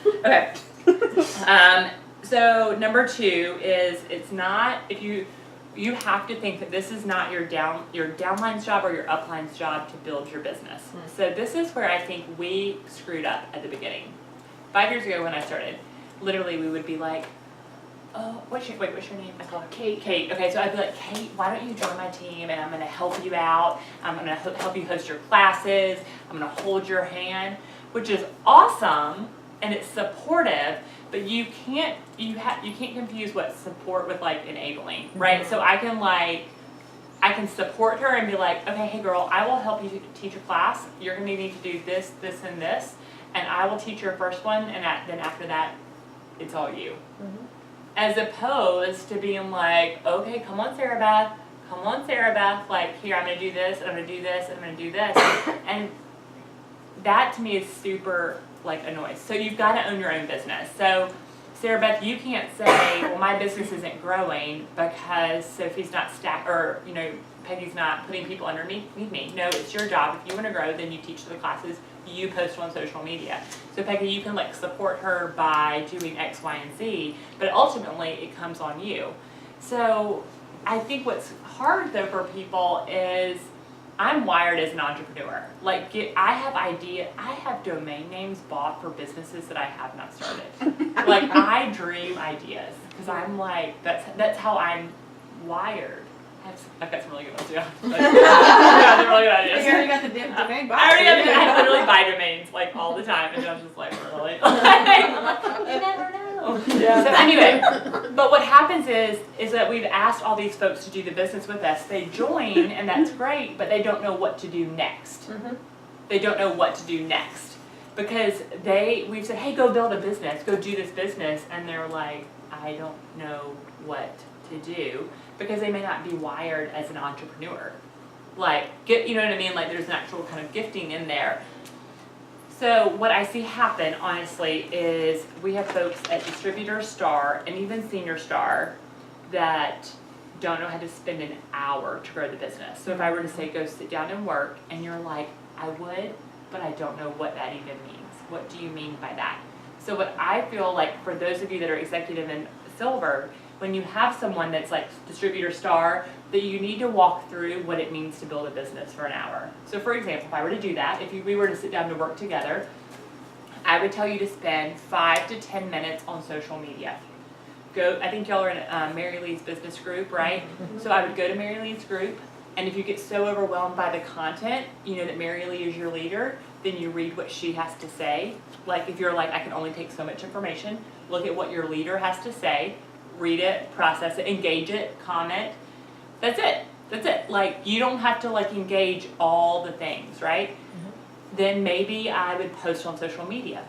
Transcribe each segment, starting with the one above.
Okay. So number 2 is it's not, if you have to think that this is not your downline's job or your upline's job to build your business. So this is where I think we screwed up at the beginning. 5 years ago when I started, literally we would be like, oh, what's your name? I call her Kate. Kate. Okay, so I'd be like, Kate, why don't you join my team and I'm going to help you out. I'm going to help you host your classes. I'm going to hold your hand, which is awesome and it's supportive. But you can't confuse what support with like enabling, right? So I can support her and be like, okay, hey girl, I will help you teach a class. You're going to need to do this, this, and this, and I will teach your first one, and then after that, it's all you. Mm-hmm. As opposed to being like, okay, come on, Sarah Beth, like here, I'm going to do this, I'm going to do this, I'm going to do this, and that to me is super like annoying. So you've got to own your own business. So Sarah Beth, you can't say, well, my business isn't growing because Sophie's not or Peggy's not putting people underneath me. No, it's your job. If you want to grow, then you teach the classes, you post on social media. So Peggy, you can like support her by doing X, Y, and Z, but ultimately it comes on you. So I think what's hard though for people is I'm wired as an entrepreneur. Like I have domain names bought for businesses that I have not started. Like I dream ideas because I'm like, that's how I'm wired. I've got some really good ones too. Like, yeah, they're really good ideas. You already got the domain box. I literally buy domains like all the time, and I'm just like, really? You never know. Yeah. So anyway, but what happens is that we've asked all these folks to do the business with us. They join, and that's great, but they don't know what to do next. Mm-hmm. They don't know what to do next because we've said, hey, go build a business, go do this business, and they're like, I don't know what to do. Because they may not be wired as an entrepreneur. Like, you know what I mean? Like, there's an actual kind of gifting in there. So what I see happen, honestly, is we have folks at Distributor Star and even Senior Star that don't know how to spend an hour to grow the business. So if I were to say, go sit down and work, and you're like, I would, but I don't know what that even means. What do you mean by that? So what I feel like for those of you that are executive in Silver, when you have someone that's like Distributor Star, that you need to walk through what it means to build a business for an hour. So for example, if I were to do that, we were to sit down to work together, I would tell you to spend 5 to 10 minutes on social media. I think y'all are in Mary Lee's business group, right? Mm-hmm. So I would go to Mary Lee's group, and if you get so overwhelmed by the content, you know that Mary Lee is your leader, then you read what she has to say. Like if you're like, I can only take so much information, look at what your leader has to say, read it, process it, engage it, comment. That's it. Like you don't have to like engage all the things, right? Mm-hmm. Then maybe I would post on social media.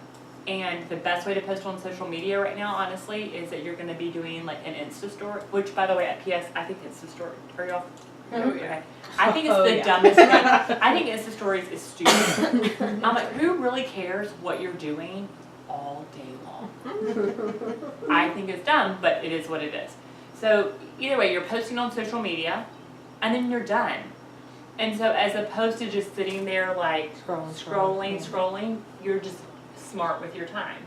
And the best way to post on social media right now, honestly, is that you're going to be doing like an Insta story, which by the way, at PS, I think Insta story, are y'all? Mm-hmm. Okay. I think it's the dumbest thing. I think Insta stories is stupid. I'm like, who really cares what you're doing all day long? I think it's dumb, but it is what it is. So either way, you're posting on social media, and then you're done. And so as opposed to just sitting there like scrolling, you're just smart with your time.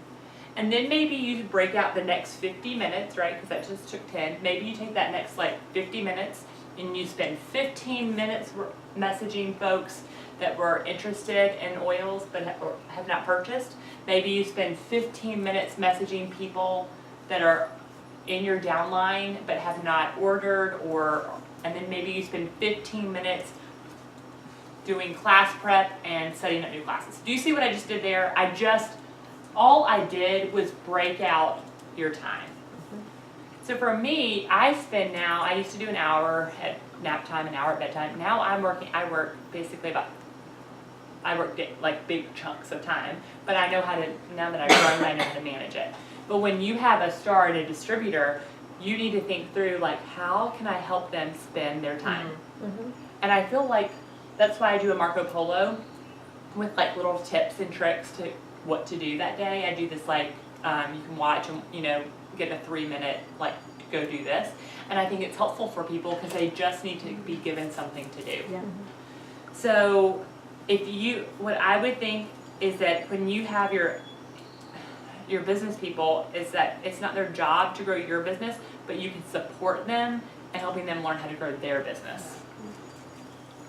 And then maybe you break out the next 50 minutes, right? Because that just took 10. Maybe you take that next like 50 minutes and you spend 15 minutes messaging folks that were interested in oils but have not purchased. Maybe you spend 15 minutes messaging people that are in your downline but have not ordered, and then maybe you spend 15 minutes doing class prep and setting up new classes. Do you see what I just did there? All I did was break out your time. So for me, I used to do an hour at nap time, an hour at bedtime. Now I work like big chunks of time, but I know now that I've grown, I know how to manage it. But when you have a star and a distributor, you need to think through like, how can I help them spend their time? Mm-hmm. And I feel like that's why I do a Marco Polo with like little tips and tricks to what to do that day. I do this like, you can watch and, get a 3-minute, like, go do this. And I think it's helpful for people because they just need to be given something to do. Yeah. So what I would think is that when you have your business people is that it's not their job to grow your business, but you can support them and helping them learn how to grow their business.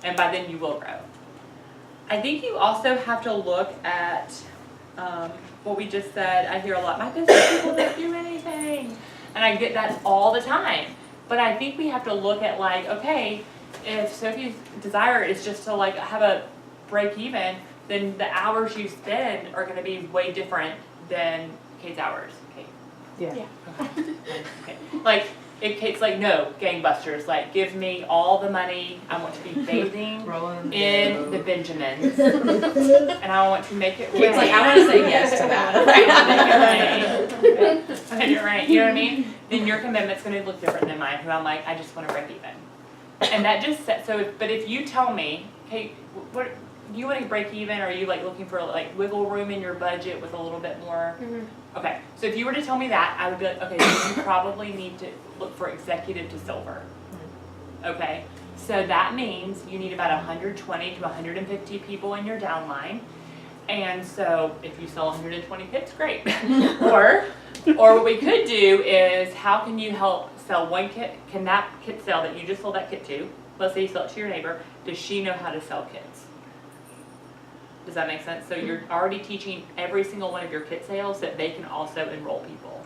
And by then you will grow. I think you also have to look at what we just said. I hear a lot, my business people don't do anything. And I get that all the time. But I think we have to look at like, okay, if Sophie's desire is just to like have a break even, then the hours you spend are gonna be way different than Kate's hours. Kate. Yeah. Okay. Like, if Kate's like, no, gangbusters, like, give me all the money, I want to be bathing in the Benjamins, and I want to make it rain. Kate's like, I want to say yes to that. Make it rain, you know what I mean? Then your commitment's gonna look different than mine, who I'm like, I just wanna break even. And that just sets, but if you tell me, Kate, what, do you want to break even, or are you like looking for like wiggle room in your budget with a little bit more? Okay, so if you were to tell me that, I would be like, okay, then you probably need to look for executive to silver. Okay, so that means you need about 120 to 150 people in your downline. And so if you sell 120 kits, great. or what we could do is, how can you help sell one kit? Can that kit sell that you just sold that kit to? Let's say you sell it to your neighbor. Does she know how to sell kits? Does that make sense? So you're already teaching every single one of your kit sales that they can also enroll people.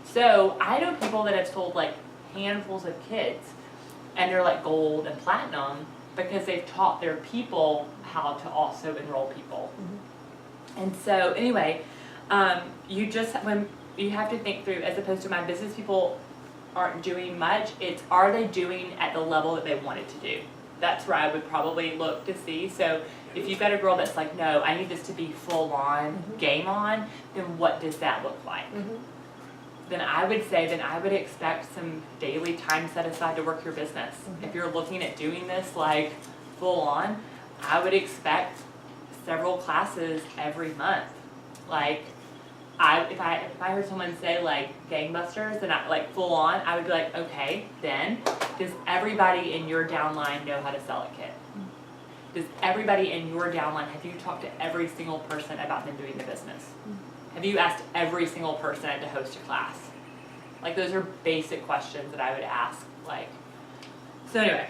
So I know people that have sold like handfuls of kits and they're like gold and platinum because they've taught their people how to also enroll people. And so anyway, you just, when you have to think through, as opposed to my business people aren't doing much, it's are they doing at the level that they wanted to do? That's where I would probably look to see. So if you've got a girl that's like, no, I need this to be full on, game on, then what does that look like? Then I would say, then I would expect some daily time set aside to work your business. If you're looking at doing this like full on, I would expect several classes every month. Like, if I heard someone say like gangbusters and I, like full on, I would be like, okay, then does everybody in your downline know how to sell a kit? Does everybody in your downline, have you talked to every single person about them doing the business? Have you asked every single person to host a class? Like, those are basic questions that I would ask. Like, so anyway.